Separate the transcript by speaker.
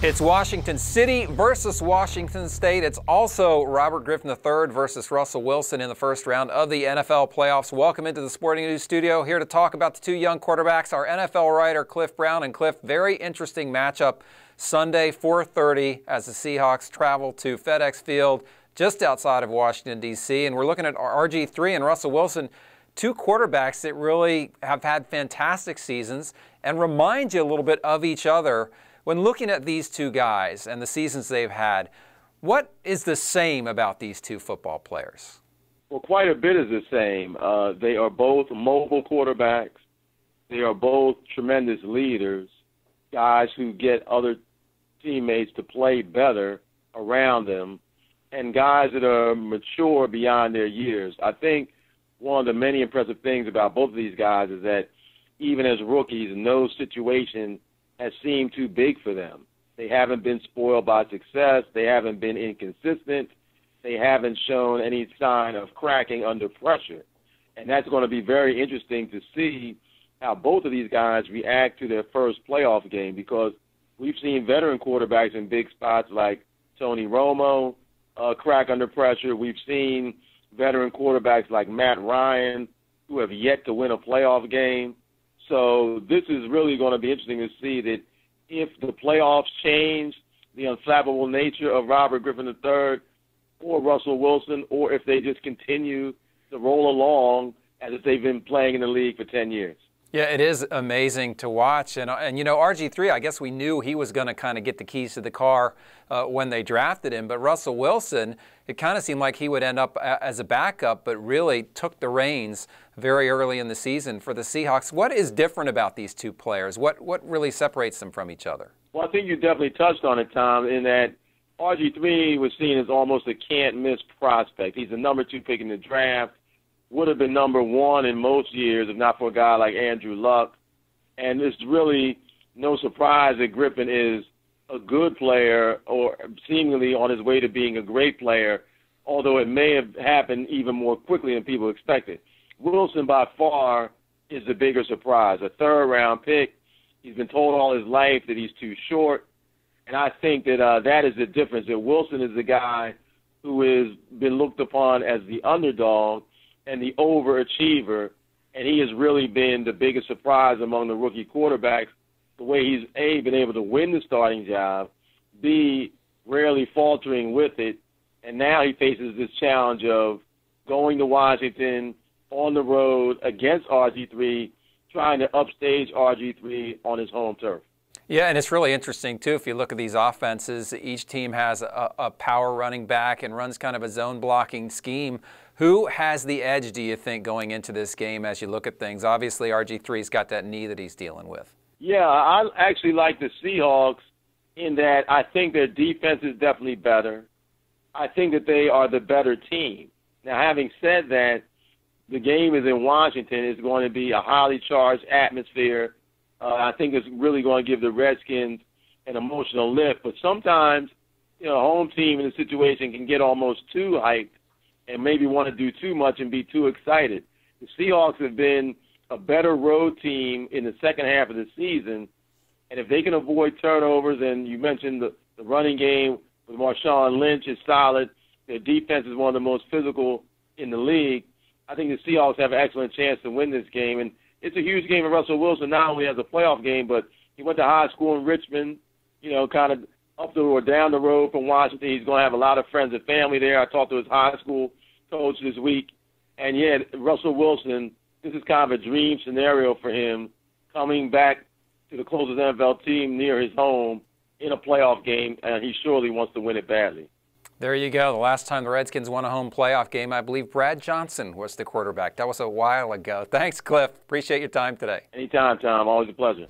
Speaker 1: It's Washington City versus Washington State. It's also Robert Griffin III versus Russell Wilson in the first round of the NFL playoffs. Welcome into the Sporting News studio. Here to talk about the two young quarterbacks, our NFL writer Cliff Brown. And Cliff, very interesting matchup Sunday, 4:30, as the Seahawks travel to FedEx Field just outside of Washington, D.C. And we're looking at RG3 and Russell Wilson, two quarterbacks that really have had fantastic seasons and remind you a little bit of each other. When looking at these two guys and the seasons they've had, what is the same about these two football players?
Speaker 2: Well, quite a bit is the same. They are both mobile quarterbacks. They are both tremendous leaders, guys who get other teammates to play better around them, and guys that are mature beyond their years. I think one of the many impressive things about both of these guys is that even as rookies, no situation has seemed too big for them. They haven't been spoiled by success. They haven't been inconsistent. They haven't shown any sign of cracking under pressure. And that's going to be very interesting to see how both of these guys react to their first playoff game, because we've seen veteran quarterbacks in big spots like Tony Romo crack under pressure. We've seen veteran quarterbacks like Matt Ryan who have yet to win a playoff game. So this is really going to be interesting to see that if the playoffs change the unflappable nature of Robert Griffin III or Russell Wilson, or if they just continue to roll along as if they've been playing in the league for 10 years.
Speaker 1: Yeah, it is amazing to watch. And you know, RG3, I guess we knew he was going to kind of get the keys to the car when they drafted him. But Russell Wilson, it kind of seemed like he would end up as a backup, but really took the reins very early in the season for the Seahawks. What is different about these two players? What really separates them from each other?
Speaker 2: Well, I think you definitely touched on it, Tom, in that RG3 was seen as almost a can't-miss prospect. He's the number 2 pick in the draft. Would have been number 1 in most years if not for a guy like Andrew Luck. And it's really no surprise that Griffin is a good player, or seemingly on his way to being a great player, although it may have happened even more quickly than people expected. Wilson, by far, is the bigger surprise. A third-round pick. He's been told all his life that he's too short. And I think that that is the difference, that Wilson is the guy who has been looked upon as the underdog and the overachiever, and he has really been the biggest surprise among the rookie quarterbacks, the way he's, A, been able to win the starting job, B, rarely faltering with it, and now he faces this challenge of going to Washington on the road against RG3, trying to upstage RG3 on his home turf.
Speaker 1: Yeah, and it's really interesting, too, if you look at these offenses. Each team has a power running back and runs kind of a zone blocking scheme. Who has the edge, do you think, going into this game as you look at things? Obviously, RG3's got that knee that he's dealing with.
Speaker 2: Yeah, I actually like the Seahawks in that I think their defense is definitely better. I think that they are the better team. Now, having said that, the game is in Washington. It's going to be a highly charged atmosphere. I think it's really going to give the Redskins an emotional lift. But sometimes, you know, a home team in a situation can get almost too hyped and maybe want to do too much and be too excited. The Seahawks have been a better road team in the second half of the season, and if they can avoid turnovers, and you mentioned the running game with Marshawn Lynch is solid, their defense is one of the most physical in the league, I think the Seahawks have an excellent chance to win this game. And it's a huge game for Russell Wilson, not only as a playoff game, but he went to high school in Richmond, you know, kind of up the or down the road from Washington. He's going to have a lot of friends and family there. I talked to his high school coach this week. And, yeah, Russell Wilson, this is kind of a dream scenario for him, coming back to the closest NFL team near his home in a playoff game, and he surely wants to win it badly.
Speaker 1: There you go. The last time the Redskins won a home playoff game, I believe Brad Johnson was the quarterback. That was a while ago. Thanks, Cliff. Appreciate your time today.
Speaker 2: Anytime, Tom. Always a pleasure.